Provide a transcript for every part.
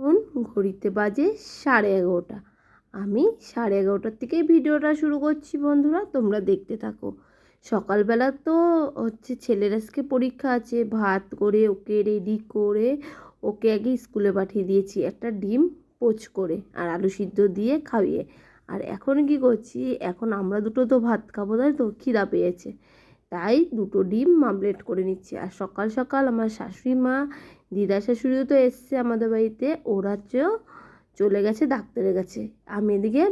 এখন ঘড়িতে বাজে 11:30। আমি 11:30টার থেকে ভিডিওটা শুরু করছি বন্ধুরা, তোমরা দেখতে থাকো। সকালবেলা তো ছেলের আজকে পরীক্ষা আছে, ভাত করে ওকে রেডি করে ওকে আগে স্কুলে পাঠিয়ে দিয়েছি একটা ডিম পোচ করে আর আলু সিদ্ধ দিয়ে খাইয়ে। আর এখন কি করছি, এখন আমরা দুটো তো ভাত খাবো, তাই তো খিদা পেয়েছে, তাই দুটো ডিম আমলেট করে নিচ্ছি। আর সকাল সকাল আমার শাশুড়ি মা, দিদা শাশুড়িও তো এসছে আমাদের বাড়িতে, ওরা চলে গেছে ডাক্তারের কাছে। আমি এদিকে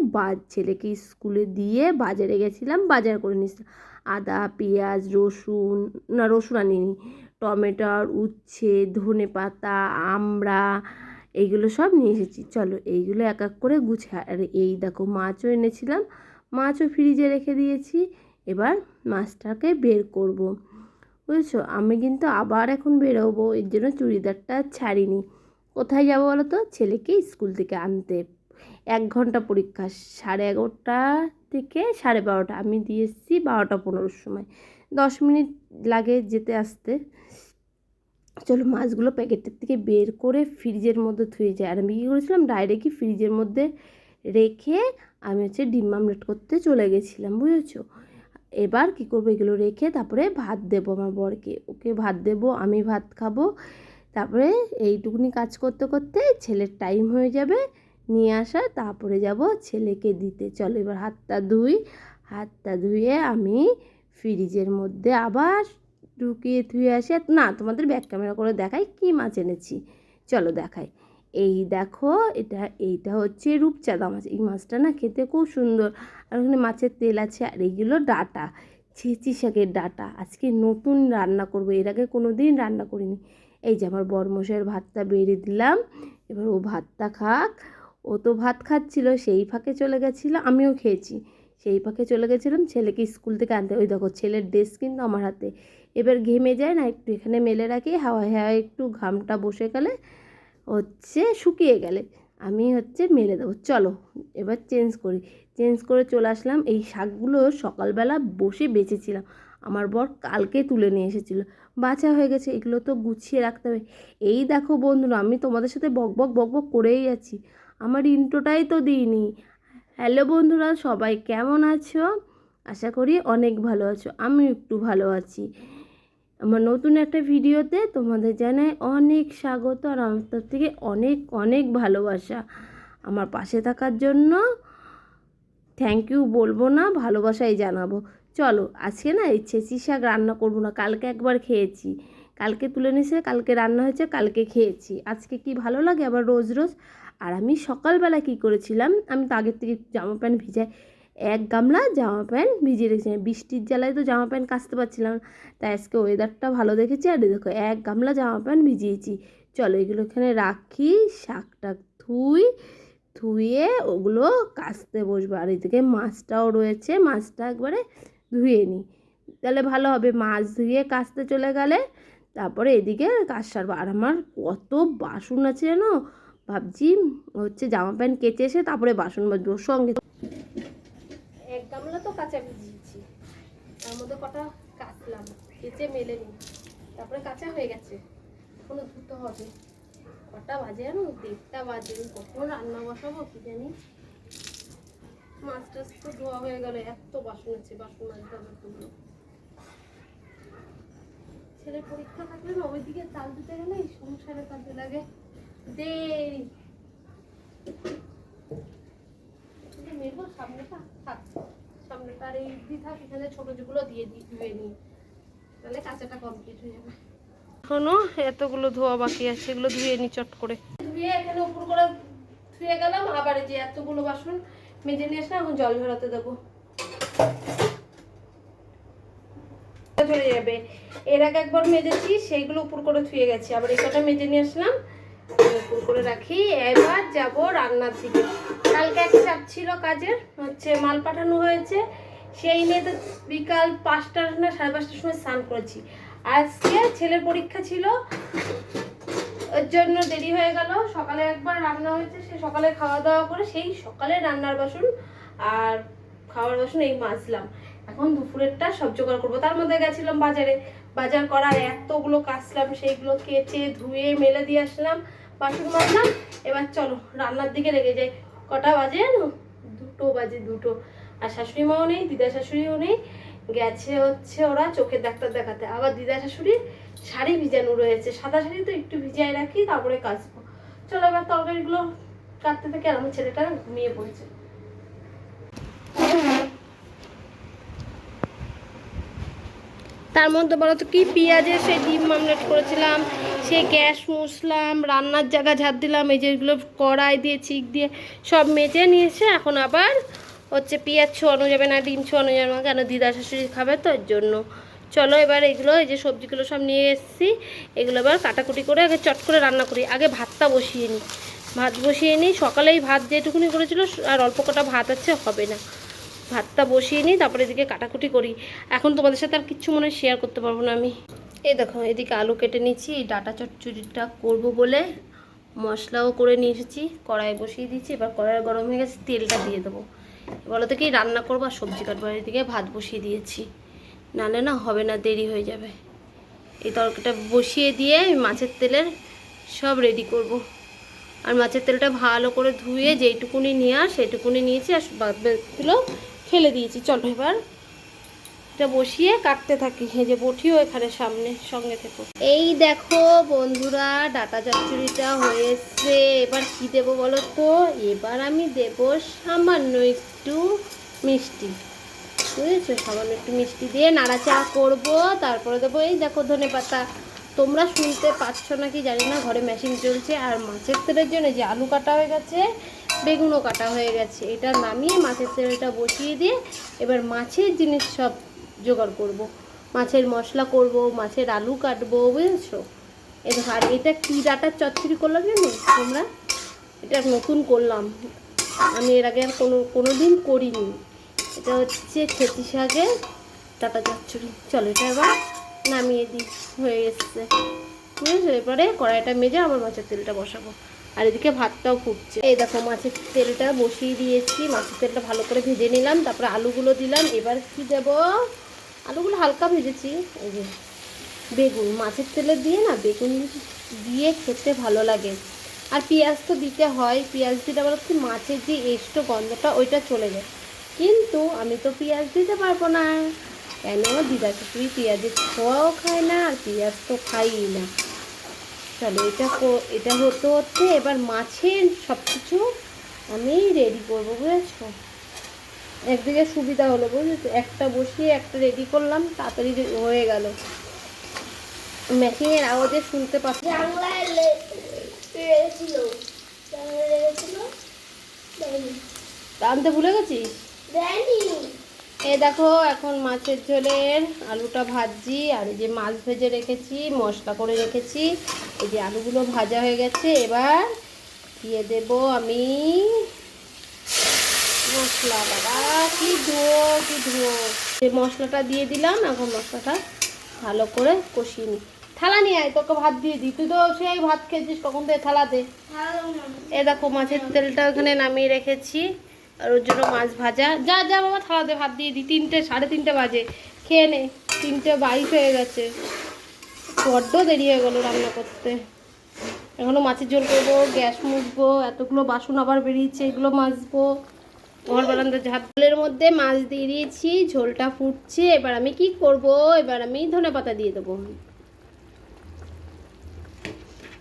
ছেলেকে স্কুলে দিয়ে বাজারে গেছিলাম, বাজার করে নিচ্ছিলাম আদা পেঁয়াজ রসুন, না রসুন আনিনি, টমেটোর উচ্ছে ধনে পাতা আমড়া এইগুলো সব নিয়ে এসেছি। চলো এইগুলো এক এক করে গুছিয়ে। আর এই দেখো মাছও এনেছিলাম, মাছও ফ্রিজে রেখে দিয়েছি। এবার মাছটাকে বের করব, বুঝেছো। আমি কিন্তু আবার এখন বেরোবো, এর জন্য চুড়িদারটা ছাড়িনি। কোথায় যাবো বলো তো, ছেলেকে স্কুল থেকে আনতে। 1 ঘন্টা পরীক্ষা, 11:30 থেকে 12:30। আমি দিয়ে এসেছি 12:15 সময়, 10 মিনিট লাগে যেতে আসতে। চলো মাছগুলো প্যাকেটের থেকে বের করে ফ্রিজের মধ্যে ধুয়ে যায়। আর আমি কী করেছিলাম, ডাইরেক্টই ফ্রিজের মধ্যে রেখে আমি ডিম আমলেট করতে চলে গেছিলাম, বুঝেছো। এবার কি করবো, এগুলো রেখে তারপরে ভাত দেবো আমার বরকে, ওকে ভাত দেবো, আমি ভাত খাবো। তারপরে এইটুকুনি কাজ করতে করতে ছেলের টাইম হয়ে যাবে নিয়ে আসা, তারপরে যাব ছেলেকে দিতে। চলো এবার হাতটা ধুয়ে আমি ফ্রিজের মধ্যে আবার ঢুকিয়ে ধুয়ে আসি। না, তোমাদের ব্যাক ক্যামেরা করে দেখাই কি মাছ এনেছি, চলো দেখাই। এই দেখো, এইটা হচ্ছে রূপচাঁদা মাছ। এই মাছটা না খেতে খুব সুন্দর, আর ওখানে মাছের তেল আছে। আর এইগুলো ডাঁটা, ছেঁচি শাকের ডাঁটা, আজকে নতুন রান্না করবো, এর আগে কোনো দিন রান্না করিনি। এই যে আমার বরমশাইয়ের ভাতটা বেড়ে দিলাম, এবার ও ভাতটা খাক। ও তো ভাত খাচ্ছিল, সেই ফাঁকে চলে গেছিলো, আমিও খেয়েছি, সেই ফাঁকে চলে গেছিলাম ছেলেকে স্কুল থেকে আনতে। ওই দেখো ছেলের ড্রেস কিন্তু আমার হাতে, এবার ঘেমে যায় না, একটু এখানে মেলে রাখি, হাওয়ায় একটু ঘামটা বসে গেলে শুকিয়ে গেলে আমি মেলে দেবো। চলো এবার চেঞ্জ করে চলে আসলাম। এই শাকগুলো সকালবেলা বসে বেঁচেছিলাম, আমার বর কালকে তুলে নিয়ে এসেছিলো, বাছা হয়ে গেছে, এগুলো তো গুছিয়ে রাখতে হবে। এই দেখো বন্ধুরা, আমি তোমাদের সাথে বক করেই যাচ্ছি, আমার ইন্ট্রোটাই তো দিইনি। হ্যালো বন্ধুরা, সবাই কেমন আছো? আশা করি অনেক ভালো আছো, আমি একটু ভালো আছি। আমার নতুন একটা ভিডিওতে তোমাদের জানাই অনেক স্বাগত, আর আমার তরফ থেকে অনেক অনেক ভালোবাসা। আমার পাশে থাকার জন্য থ্যাংক ইউ বলবো না, ভালোবাসাই জানাবো। চলো আজকে না এই ছেঁচি শাক রান্না করবো না, কালকে একবার খেয়েছি, কালকে তুলে নিয়েছে, কালকে রান্না হয়েছে, কালকে খেয়েছি, আজকে কি ভালো লাগে আবার রোজ রোজ। আর আমি সকালবেলা কি করেছিলাম, আমি তো আগের থেকে জামা প্যান্ট ভিজাই, 1 গামলা জামা প্যান্ট ভিজিয়ে রেখেছিলাম, বৃষ্টির জ্বালায় তো জামা প্যান্ট কাচতে পারছিলাম, তাই আজকে ওয়েদারটা ভালো দেখেছি। আর দেখো 1 গামলা জামা প্যান্ট ভিজিয়েছি। চলো এগুলো এখানে রাখি, শাকটা ধুয়ে ওগুলো কাচতে বসবো। আর এদিকে মাছটাও রয়েছে, মাছটা একবারে ধুয়ে নিই, তাহলে ভালো হবে। মাছ ধুয়ে কাচতে চলে গেলে তারপরে এদিকে কাজ সারবো। আর আমার কত বাসন আছে জানো, ভাবছি জামা প্যান্ট কেচে এসে তারপরে বাসন মাজবো। সঙ্গে 1 গামলা তো কাঁচা ভিজিয়েছি, তার মধ্যে কটা কাচলাম, কেচে মেলে নিই, তারপরে কাঁচা হয়ে গেছে, এখনো ধুতে হবে। কটা বাজে জানো, 1:30 বাজে, কখন রান্না বসাবো কি জানি। মাছ টাছ তো ধোয়া হয়ে গেল, এত বাসন আছে, বাসন মাজতে হবে এতগুলো। ছেলের পরীক্ষা থাকলে না ওইদিকে চাল দিতে গেলে সংসারে কাজে লাগে দেরি। মেরবো সামনেটা থাক, সামনেটা আর এই থাক, এখানে ছোট যেগুলো দিয়ে ধুয়ে নিই, তাহলে কাঁচাটা কমপ্লিট হয়ে যাবে। এখনো এতগুলো ধোয়া বাকি আছে, এগুলো ধুয়ে নি চট করে, ধুয়ে এখানে উপর করে ধুয়ে গেলাম। আবার এই যে এতগুলো বাসন মেজে নিয়ে আসলাম, এখন জল ঝরাতে দেবো, চলে যাবে। এর আগে একবার মেজেছি, সেইগুলো উপর করে ধুয়ে গেছি, আবার এই কটা মেজে নিয়ে আসলাম, উপর করে রাখি। এবার যাব রান্নার দিকে। কালকে একটা চাপ ছিল কাজের, মাল পাঠানো হয়েছে, সেই নিয়ে তো বিকাল 5টা না 5:30টার সময় স্নান করেছি। আজকে ছেলের পরীক্ষা ছিল, ওর জন্য দেরি হয়ে গেল। সকালে একবার রান্না হয়েছে, সে সকালে খাওয়া দাওয়া করে সেই সকালে রান্নার বাসন আর খাওয়ার বাসন এই মাজলাম। এখন দুপুরেরটা সব জোগাড় করবো, তার মধ্যে গেছিলাম বাজারে, বাজার করার এতগুলো কাচলাম, সেইগুলো কেচে ধুয়ে মেলে দিয়ে আসলাম। বাসন মাজলাম, এবার চলো রান্নার দিকে লেগে যাই। কটা বাজে জানো? 2 বাজে, 2। আর শাশুড়ি মাও নেই, দিদা শাশুড়িও নেই, গেছে হচ্ছে ওরা চোখের ডাক্তার দেখাতে। আবার দিদা শাশুড়ির শাড়ি ভিজানো রয়েছে, সাদা শাড়ি তো একটু ভিজাই রাখি, তারপরে কাচবো। চলো এবার তরকারিগুলো কাটতে থেকে। আর আমার ছেলেটা ঘুমিয়ে পড়েছে। তার মধ্যে বলো তো কি, পেঁয়াজের সেই ডিম মামলেট করেছিলাম, সে গ্যাস মুছলাম, রান্নার জায়গা ঝাড় দিলাম, এই যেগুলো কড়াই দিয়ে চিক দিয়ে সব মেজে নিয়েছে। এখন আবার হচ্ছে পেঁয়াজ ছোয়ানো যাবে না, ডিম ছোয়ানো যাবে না, কেন দিদা শাশুড়ি খাবে তো, এর জন্য। চলো এবার এগুলো, এই যে সবজিগুলো সব নিয়ে এসেছি, এগুলো এবার কাটাকুটি করে আগে চট করে রান্না করি। আগে ভাতটা বসিয়ে নিই, ভাত বসিয়ে নিই। সকালেই ভাত যেটুকুনি করেছিল আর অল্প কটা ভাত আছে, হবে না। ভাতটা বসিয়ে নিই, তারপরে এদিকে কাটাকুটি করি। এখন তোমাদের সাথে আর কিচ্ছু মনে শেয়ার করতে পারবো না আমি। এই দেখো এদিকে আলু কেটে নিচ্ছি, এই ডাটা চচ্চড়িটা করব বলে মশলাও করে নিয়ে এসেছি, কড়াই বসিয়ে দিচ্ছি। এবার কড়াই গরম হয়ে গেছে, তেলটা দিয়ে দেবো। বলো তো কি রান্না করবো আর সবজি কাটবো। এদিকে ভাত বসিয়ে দিয়েছি, নাহলে না হবে না, দেরি হয়ে যাবে। এই তরকারিটা বসিয়ে দিয়ে মাছের তেলের সব রেডি করব। আর মাছের তেলটা ভালো করে ধুয়ে যেইটুকুনি নিয়ে সেইটুকুনি নিয়েছি, আর বাকিগুলো ফেলে দিয়েছি। চলো এবার এটা বসিয়ে কাটতে থাকি। এই যে বটিও এখানে সামনে, সঙ্গে থেকো। এই দেখো বন্ধুরা, ডাটা চচ্চড়িটা হয়েছে। এবার কি দেবো বলো তো? এবার আমি দেব সামান্য একটু মিষ্টি, বুঝেছো? সামান্য একটু মিষ্টি দিয়ে নাড়াচাড়া করবো। তারপরে দেবো এই দেখো ধনেপাতা। তোমরা শুনতে পাচ্ছ নাকি জানি না, ঘরে মেশিন চলছে। আর মাছের তেলের জন্য যে আলু কাটা হয়ে গেছে, বেগুনও কাটা হয়ে গেছে। এটা নামিয়ে মাছের তেলটা বসিয়ে দিয়ে এবার মাছের জিনিস সব জোগাড় করব। মাছের মশলা করব, মাছের আলু কাটবো, বুঝেছো? এই দেখো, আর এটা কী ডাটার চচ্চড়ি করলাম জানো তোমরা? এটা নতুন করলাম, আমি এর আগে আর কোনো দিন করিনি। এটা হচ্ছে খেতি শাকের ডাটা চচ্চড়ি। চলো এটা এবার নামিয়ে দিই, হয়ে এসছে, বুঝেছো? এবারে কড়াইটা মেজে আবার মাছের তেলটা বসাবো। আর এদিকে ভাতটাও ফুটছে। এই দেখো মাছের তেলটা বসিয়ে দিয়েছি, মাছের তেলটা ভালো করে ভেজে নিলাম, তারপরে আলুগুলো দিলাম। এবার কি দেব? আলুগুলো হালকা ভেজেছি। এই যে বেগুন, মাছের তেলে দিয়ে না বেগুন দিয়ে খেতে ভালো লাগে। আর পেঁয়াজ তো দিতে হয়, পেঁয়াজ দিতে আবার কি মাছের যে এক্সট্রা গন্ধটা ওইটা চলে যায়। কিন্তু আমি তো পেঁয়াজ দিতে পারবো না, কেন? দিদা শাশুড়ি পেঁয়াজের ছোঁয়াও খায় না, আর পেঁয়াজ তো খাই না। চলো এটা হতে এবার মাছের সব কিছু আমি রেডি করবো, বুঝেছো? একদিকে সুবিধা হলো, বুঝেছো? একটা বসিয়ে একটা রেডি করলাম, তাড়াতাড়ি হয়ে গেল। মেশিনের আওয়াজে শুনতে পাচ্ছি। আনতে ভুলে গেছিস? এই দেখো এখন মাছের ঝোলের আলুটা ভাজছি। আর এই যে মাছ ভেজে রেখেছি, মশলা করে রেখেছি। এই যে আলুগুলো ভাজা হয়ে গেছে। এবার দিয়ে দেব আমি মশলা। বাবা কি ধুয়ো! এই মশলাটা দিয়ে দিলাম। এখন মশলাটা ভালো করে কষিয়ে নিই। থালা নিয়ে আয়, তোকে ভাত দিয়ে দিই। তুই তো সেই ভাত খেয়েছিস কখন থেকে, থালা দে। এ দেখো মাছের তেলটা ওখানে নামিয়ে রেখেছি, আর ওর জন্য মাছ ভাজা। যা যা বাবা, থালা দে, ভাত দিয়ে দিই। 3:30 বাজে, খেয়ে নে। 3:22 হয়ে গেছে, বড্ড দেরি হয়ে গেলো রান্না করতে। এখনও মাছের ঝোল করবো, গ্যাস মুছবো, এতগুলো বাসন আবার বেরিয়েছে, এগুলো মাজবো। ঘর বারান্দা ঝাড়ের মধ্যে মাছ দিয়ে দিয়েছি, ঝোলটা ফুটছে। এবার আমি কি করব? এবার আমি ধনেপাতা দিয়ে দেবো।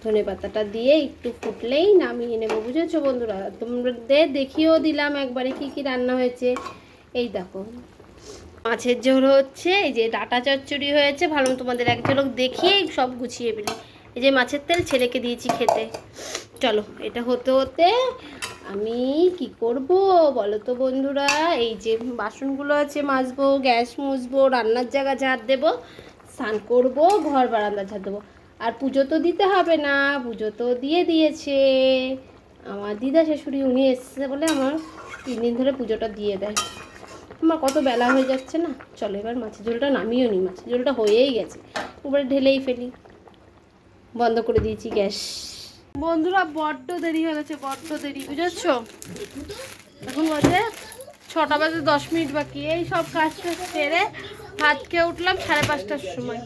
ধনেপাতাটা দিয়ে একটু ফুটলেই নামিয়ে নেবো, বুঝেছো বন্ধুরা? তোমাদের দেখিয়েও দিলাম একবারে কি কি রান্না হয়েছে। এই দেখো মাছের ঝোল হচ্ছে, এই যে ডাটা চচ্চড়ি হয়েছে। ভালো তোমাদের এক ঝলক দেখিয়ে সব গুছিয়ে ফেলি। এই যে মাছের তেল ছেলেকে দিয়েছি খেতে। চলো এটা হতে আমি কি করব বলো তো বন্ধুরা? এই যে বাসনগুলো আছে মাজবো, গ্যাস মুছবো, রান্নার জায়গা ঝাড় দেবো, স্নান করবো, ঘর বারান্দা ঝাড় দেবো। আর পুজো তো দিতে হবে না, পুজো তো দিয়ে দিয়েছে আমার দিদা শাশুড়ি। উনি এসছে বলে আমার 3 দিন ধরে পুজোটা দিয়ে দেয়। আমার কত বেলা হয়ে যাচ্ছে না। চলো এবার মাছের ঝোলটা নামিয়েও নিই। মাছের ঝোলটা হয়েই গেছে, উপরে ঢেলেই ফেলি। বন্ধ করে দিয়েছি গ্যাস। বন্ধুরা বড্ড দেরি হয়ে গেছে, বড্ড দেরি, বুঝেছো? এখন বাজে 6টা বাজে 10 মিনিট বাকি। এই সব কাজটা সেরে ভাত খেয়ে উঠলাম 5:30টার সময়।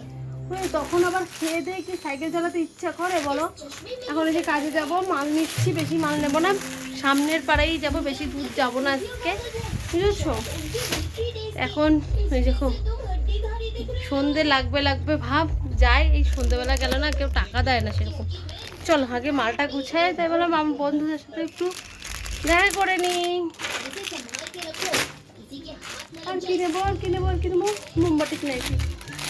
তখন আবার খেয়ে দিয়ে কি সাইকেল চালাতে ইচ্ছা করে বলো? এখন এই যে কাজে যাব, মাল নিচ্ছি, বেশি মাল নেবো না, সামনের পাড়াই যাব, বেশি দূর যাবো না আজকে, বুঝেছো? এখন এই দেখো সন্ধে লাগবে ভাব, যাই এই সন্ধেবেলা গেল না কেউ টাকা দেয় না সেরকম। চল আগে মালটা গুছাই, তাই বললাম আমার বন্ধুদের সাথে একটু দেখা করে নিই। আর কি নেবো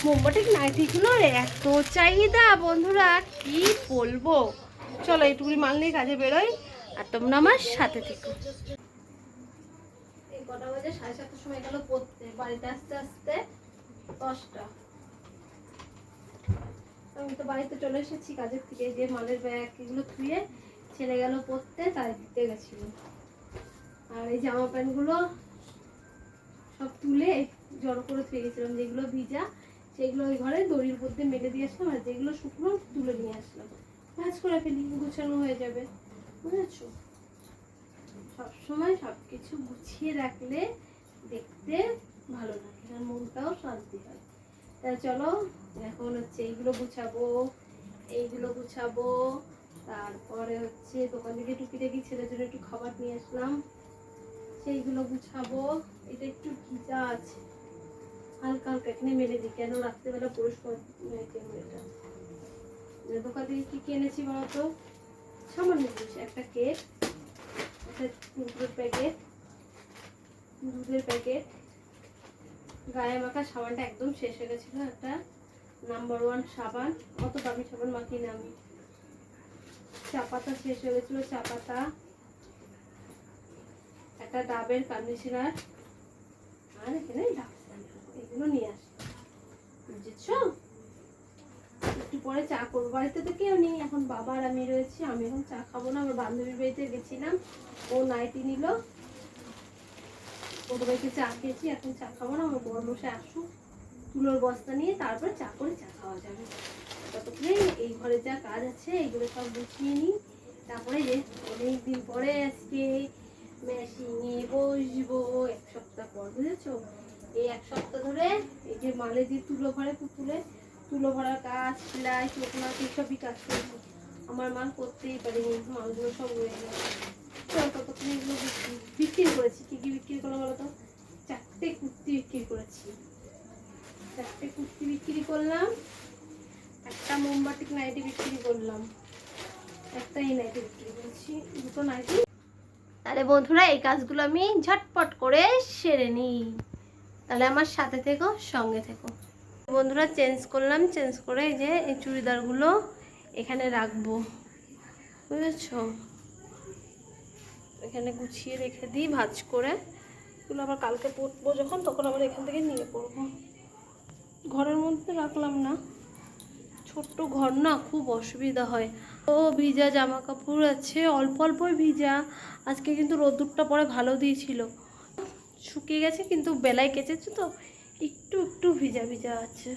মোমবাটিক নাইটিগুলোর এত চাহিদা বন্ধুরা, কি বলবো। চলো এইটুকুনি মাল নিয়ে কাজে বেরোই, আর তোমরা আমার সাথে থেকো। এই কটা বাজে? 7:30 সময় গেল পড়তে, বাড়িতে আসতে আসতে 10টা। আমি তো বাড়িতে চলে এসেছি কাজের থেকে, যে মালের ব্যাগ এগুলো ধুয়ে ছেড়ে গেল পড়তে, তাই দিতে গেছিল। আর এই জামা প্যান্টগুলো সব তুলে জড়ো করে থুয়ে গেছিলাম, যেগুলো ভিজা সেগুলো ওই ঘরে দড়ির মধ্যে মেলে দিয়ে আসলাম, আর যেগুলো শুকনো তুলে নিয়ে আসলাম, ভাঁজ করে ফেলি, গুছানো হয়ে যাবে, বুঝেছো? সবসময় সবকিছু গুছিয়ে রাখলে দেখতে ভালো লাগে আর মনটাও শান্তি হয়। তাই চলো এখন হচ্ছে এইগুলো গুছাবো, তারপরে হচ্ছে দোকান থেকে টুকিটাকি ছেলের জন্য একটু খাবার নিয়ে আসলাম, সেইগুলো গুছাবো। এটা একটু ভিজা আছে, হালকা হালকা এখানে মেলে দিই, কেন রাত্রেবেলা পরিষ্কার এটা। দোকান থেকে কি কি এনেছি বলতো? সামান্য জিনিস, একটা কেক, একটা দুধের প্যাকেট, গায়ে মাখা সাবানটা একদম শেষ হয়ে গেছিলো, একটা নাম্বার 1 সাবান, অত দামি সাবান মাখি না আমি। চা পাতা শেষ হয়ে গেছিলো, চা পাতা, একটা ডাবের কন্ডিশনার, আর এখানে এগুলো নিয়ে আসলাম, বুঝেছো? একটু পরে চা করবো, বাড়িতে তো কেউ নেই এখন, বাবা আর আমি রয়েছি। আমি এখন চা খাবো না, আমার বান্ধবীর বাড়িতে গেছিলাম, ও নাইটি নিল, ওদের বাড়িতে চা খেয়েছি, এখন চা খাবো না, আমার বড় মশাই আসুক তুলোর বস্তা নিয়ে, তারপরে চা করে চা খাওয়া যাবে। ততক্ষণে এই ঘরে যা কাজ আছে এগুলো সব গুছিয়ে নিই, তারপরে যে অনেকদিন পরে আজকে মেশিনে বসবো, 1 সপ্তাহ পর, বুঝেছো? এই 1 সপ্তাহ ধরে এই যে মালে যে তুলো ভরার কাজ, সেলাই, চোখনা, সবই কাজ করবো। আমার মাল করতেই পারিনি, মালগুলো সব রয়ে গেছে। ততক্ষণে এগুলো বিক্রি করেছি। কি কি বিক্রি করলো বলো তো? 4টে কুর্তি বিক্রি করেছি, 4টে কুর্তি বিক্রি করলাম, একটা মোমবাটিক নাইটি বিক্রি করলাম, একটা এই নাইটি বিক্রি করেছি, 2টো নাইটি। তাহলে বন্ধুরা এই কাজগুলো আমি ঝটপট করে সেরে নিই, তাহলে আমার সাথে থেকো, সঙ্গে থেকো। বন্ধুরা চেঞ্জ করলাম, চেঞ্জ করে এই যে এই চুড়িদারগুলো এখানে রাখবো, বুঝেছো? এখানে গুছিয়ে রেখে দিই ভাঁজ করে, এগুলো আবার কালকে পরবো যখন, তখন আবার এখান থেকে নিয়ে পরবো। ঘরের মধ্যে রাখলাম না, ছোট্ট ঘর না, খুব অসুবিধা হয়। ও ভিজা জামা কাপড় আছে, অল্প অল্পই ভিজা, আজকে কিন্তু রোদ্দুরটা পরে ভালো দিয়েছিল, শুকিয়ে গেছে, কিন্তু বেলায় কেচেছে তো একটু একটু ভিজা ভিজা আছে।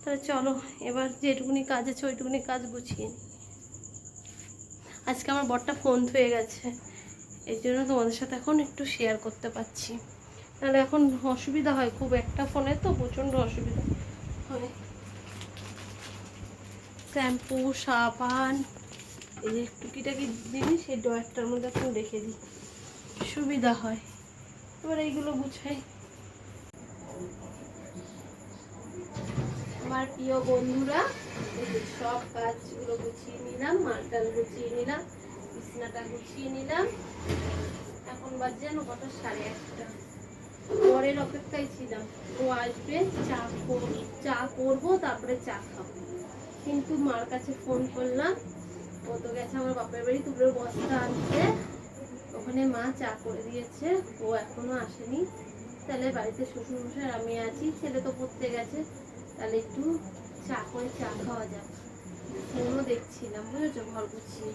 তাহলে চলো এবার যেটুকুনি কাজ আছে ওইটুকুনি কাজ গুছিয়ে নিই। আজকে আমার বরটা ফোন ধুয়ে গেছে, এই জন্য তোমাদের সাথে এখন একটু শেয়ার করতে পারছি, তাহলে এখন অসুবিধা হয় খুব, একটা ফোনে তো প্রচণ্ড অসুবিধা হয়। শ্যাম্পু, সাবান, এই যে টুকিটাকি জিনিস এই ড্রয়ারটার মধ্যে এখন রেখে দিই, সুবিধা হয়। এবার এইগুলো গুছাই। আমার প্রিয় বন্ধুরা, সব কাজগুলো গুছিয়ে নিলাম, মালটাল গুছিয়ে নিলাম, বিছনাটা গুছিয়ে নিলাম। এখন বাজে যেন কটা, 1:30। পরের অপেক্ষায় ছিলাম, ও আসবে, চা করবো, তারপরে চা খাবো। কিন্তু মার কাছে ফোন করলাম, ও তো গেছে আমার বাপের বাড়ি তুলোর বস্তা আনতে, ওখানে মা চা করে দিয়েছে, ও এখনো আসেনি। তাহলে বাড়িতে শ্বশুরমশাই আমি আছি, ছেলে তো পড়তে গেছে, তাহলে একটু চা করে চা খাওয়া যাক। ফোনও দেখছিলাম, বুঝেছো, ঘর গুছিয়ে।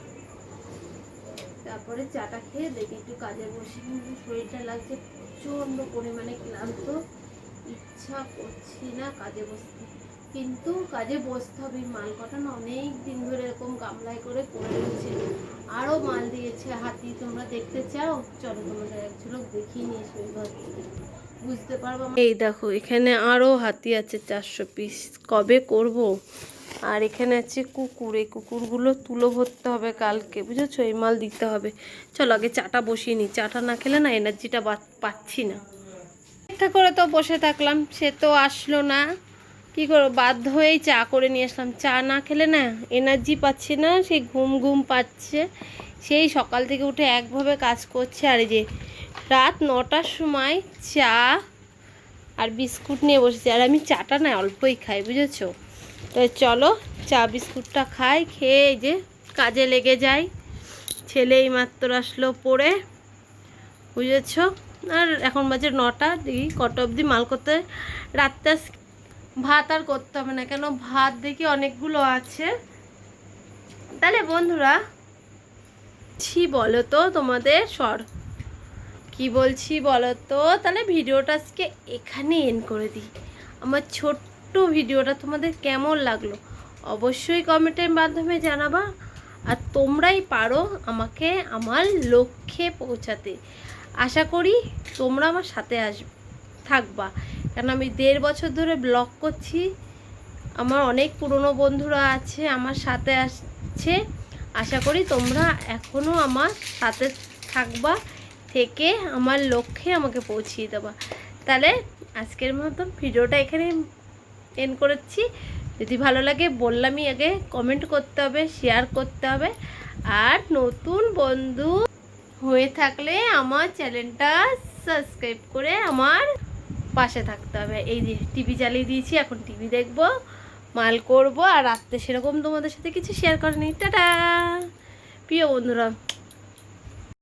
তারপরে চাটা খেয়ে দেখি একটু কাজে বসি, কিন্তু শরীরটা লাগছে প্রচণ্ড পরিমাণে ক্লান্ত, ইচ্ছা করছি না কাজে বসতে, কিন্তু কাজে বসতে হবে। মাল কটা না অনেক দিন ধরে এরকম গামলায় করে পড়ে রয়েছে, আরও মাল দিয়েছে হাতি, তোমরা দেখতে চাও? চলো তোমাদের এক ঝলক দেখিয়ে নিয়ে এসো ঘর থেকে। বুঝতে পারবো। এই দেখো এখানে আরও হাতি আছে 400 পিস, কবে করব। আর এখানে আছে কুকুর, এই কুকুরগুলো তুলো ভরতে হবে কালকে, বুঝেছো, এই মাল দিতে হবে। চলো আগে চাটা বসিয়ে নিই, চাটা না খেলে না এনার্জিটা পাচ্ছি না। একটা করে তো বসে থাকলাম, সে তো আসলো না, কি করবো, বাধ্য হয়েই চা করে নিয়ে আসলাম। চা না খেলে না এনার্জি পাচ্ছি না, সেই ঘুম ঘুম পাচ্ছে। সেই সকাল থেকে উঠে একভাবে কাজ করছে। আর এই যে রাত 9টার সময় চা আর বিস্কুট নিয়ে বসেছি। আর আমি চাটা না অল্পই খাই, বুঝেছো। তো চলো চা বিস্কুটটা খাই, খেয়ে এই যে কাজে লেগে যাই। ছেলে এই মাত্র আসলো পড়ে, বুঝেছো। আর এখন বাজে 9টা, দেখি কটা অবধি মাল করতে। রাতটা ভাত আর করতে হবে না, কেন ভাত দেখি অনেকগুলো আছে। তাহলে বন্ধুরা বলো তো তোমাদের কি বলছি বলো তো, তাহলে ভিডিওটা আজকে এখানে এন্ড করে দিই। আমার ছোট্ট ভিডিওটা তোমাদের কেমন লাগলো অবশ্যই কমেন্টের মাধ্যমে জানাবা। আর তোমরাই পারো আমাকে আমার লক্ষ্যে পৌঁছাতে। আশা করি তোমরা আমার সাথে থাকবা, কেন আমি 1.5 বছর ধরে ব্লগ করছি। আমার অনেক পুরনো বন্ধুরা আছে আমার সাথে আসছে। আশা করি তোমরা এখনও আমার সাথে থাকবা, থেকে আমার লক্ষ্যে আমাকে পৌঁছিয়ে দেবা। তাহলে আজকের মতো ভিডিওটা এখানে এন্ড করেছি। যদি ভালো লাগে বললামই আগে, কমেন্ট করতে হবে, শেয়ার করতে হবে। আর নতুন বন্ধু হয়ে থাকলে আমার চ্যানেলটা সাবস্ক্রাইব করে আমার পাশে থাকতে হবে। এই যে টিভি চালিয়ে দিয়েছি, এখন টিভি দেখবো, মাল করব। আর রাত্রে সেরকম তোমাদের সাথে কিছু শেয়ার করিনি। টাটা প্রিয় বন্ধুরা।